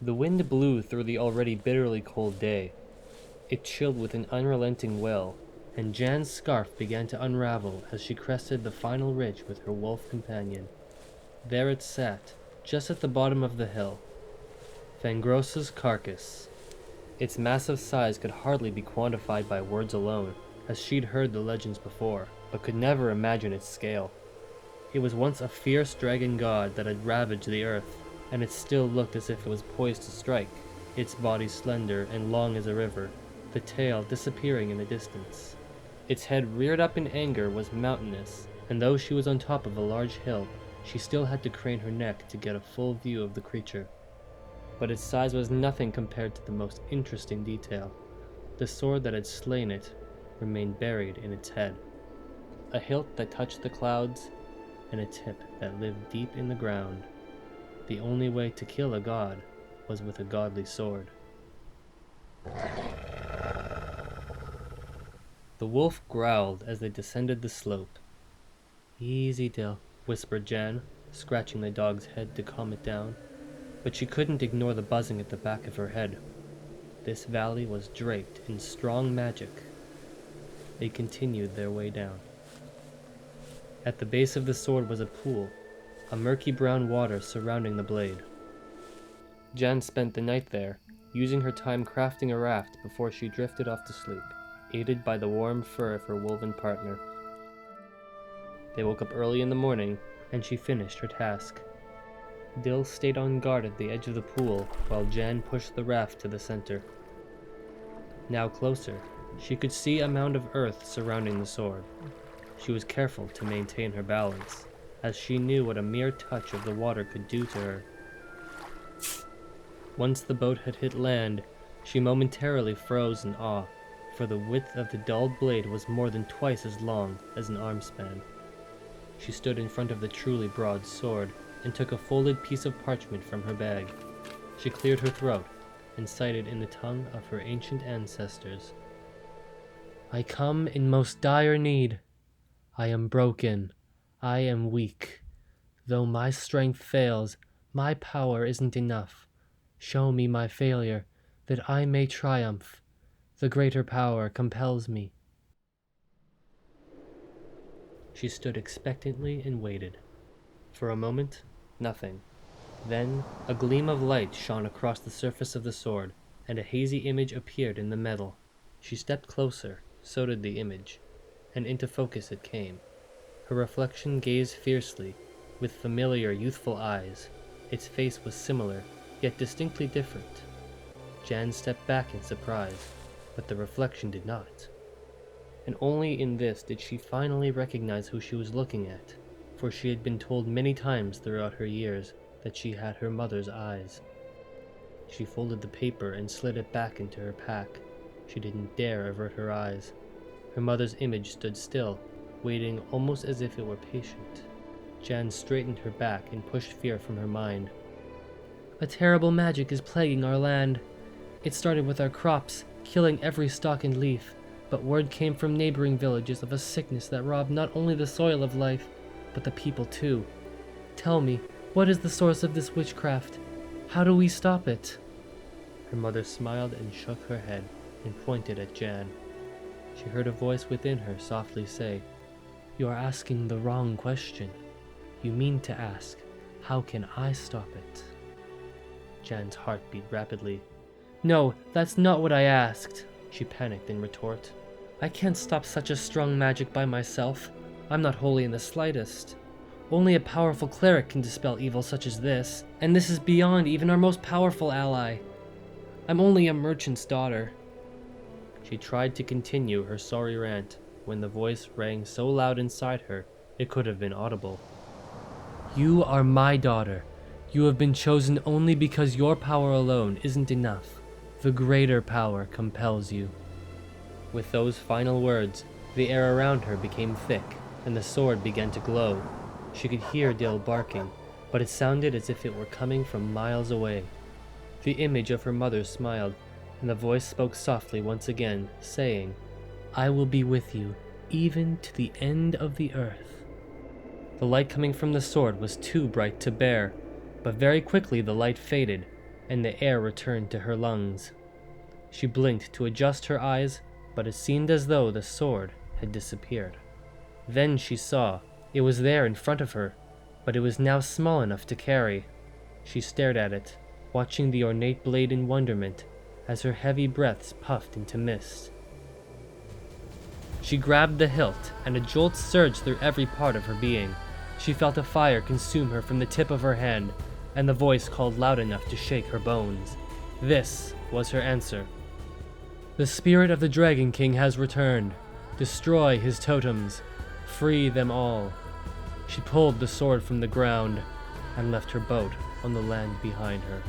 The wind blew through the already bitterly cold day. It chilled with an unrelenting will, and Jan's scarf began to unravel as she crested the final ridge with her wolf companion. There it sat, just at the bottom of the hill. Fangrosa's Carcass. Its massive size could hardly be quantified by words alone, as she'd heard the legends before, but could never imagine its scale. It was once a fierce dragon god that had ravaged the earth, and it still looked as if it was poised to strike, its body slender and long as a river, the tail disappearing in the distance. Its head reared up in anger was mountainous, and though she was on top of a large hill, she still had to crane her neck to get a full view of the creature. But its size was nothing compared to the most interesting detail. The sword that had slain it remained buried in its head. A hilt that touched the clouds, and a tip that lived deep in the ground. The only way to kill a god was with a godly sword. The wolf growled as they descended the slope. "Easy, Dill," whispered Jan, scratching the dog's head to calm it down. But she couldn't ignore the buzzing at the back of her head. This valley was draped in strong magic. They continued their way down. At the base of the sword was a pool, a murky brown water surrounding the blade. Jan spent the night there, using her time crafting a raft before she drifted off to sleep, aided by the warm fur of her woven partner. They woke up early in the morning, and she finished her task. Dill stayed on guard at the edge of the pool while Jan pushed the raft to the center. Now closer, she could see a mound of earth surrounding the sword. She was careful to maintain her balance, as she knew what a mere touch of the water could do to her. Once the boat had hit land, she momentarily froze in awe, for the width of the dulled blade was more than twice as long as an arm span. She stood in front of the truly broad sword, and took a folded piece of parchment from her bag. She cleared her throat, and cited in the tongue of her ancient ancestors. "I come in most dire need. I am broken. I am weak. Though my strength fails, my power isn't enough. Show me my failure, that I may triumph. The greater power compels me." She stood expectantly and waited. For a moment, nothing. Then, a gleam of light shone across the surface of the sword, and a hazy image appeared in the metal. She stepped closer, so did the image, and into focus it came. Her reflection gazed fiercely, with familiar, youthful eyes. Its face was similar, yet distinctly different. Jan stepped back in surprise, but the reflection did not. And only in this did she finally recognize who she was looking at, for she had been told many times throughout her years that she had her mother's eyes. She folded the paper and slid it back into her pack. She didn't dare avert her eyes. Her mother's image stood still, waiting almost as if it were patient. Jan straightened her back and pushed fear from her mind. "A terrible magic is plaguing our land. It started with our crops, killing every stalk and leaf, but word came from neighboring villages of a sickness that robbed not only the soil of life, but the people too. Tell me, what is the source of this witchcraft? How do we stop it?" Her mother smiled and shook her head and pointed at Jan. She heard a voice within her softly say, "You are asking the wrong question. You mean to ask, how can I stop it?" Jan's heart beat rapidly. "No, that's not what I asked," she panicked in retort. "I can't stop such a strong magic by myself. I'm not holy in the slightest. Only a powerful cleric can dispel evil such as this, and this is beyond even our most powerful ally. I'm only a merchant's daughter." She tried to continue her sorry rant when the voice rang so loud inside her it could have been audible. "You are my daughter. You have been chosen only because your power alone isn't enough. The greater power compels you." With those final words, the air around her became thick, and the sword began to glow. She could hear Dill barking, but it sounded as if it were coming from miles away. The image of her mother smiled, and the voice spoke softly once again, saying, "I will be with you, even to the end of the earth." The light coming from the sword was too bright to bear, but very quickly the light faded, and the air returned to her lungs. She blinked to adjust her eyes, but it seemed as though the sword had disappeared. Then she saw it was there in front of her, but it was now small enough to carry. She stared at it, watching the ornate blade in wonderment as her heavy breaths puffed into mist. She grabbed the hilt, and a jolt surged through every part of her being. She felt a fire consume her from the tip of her hand, and the voice called loud enough to shake her bones. This was her answer. "The spirit of the Dragon King has returned. Destroy his totems. Free them all." She pulled the sword from the ground and left her boat on the land behind her.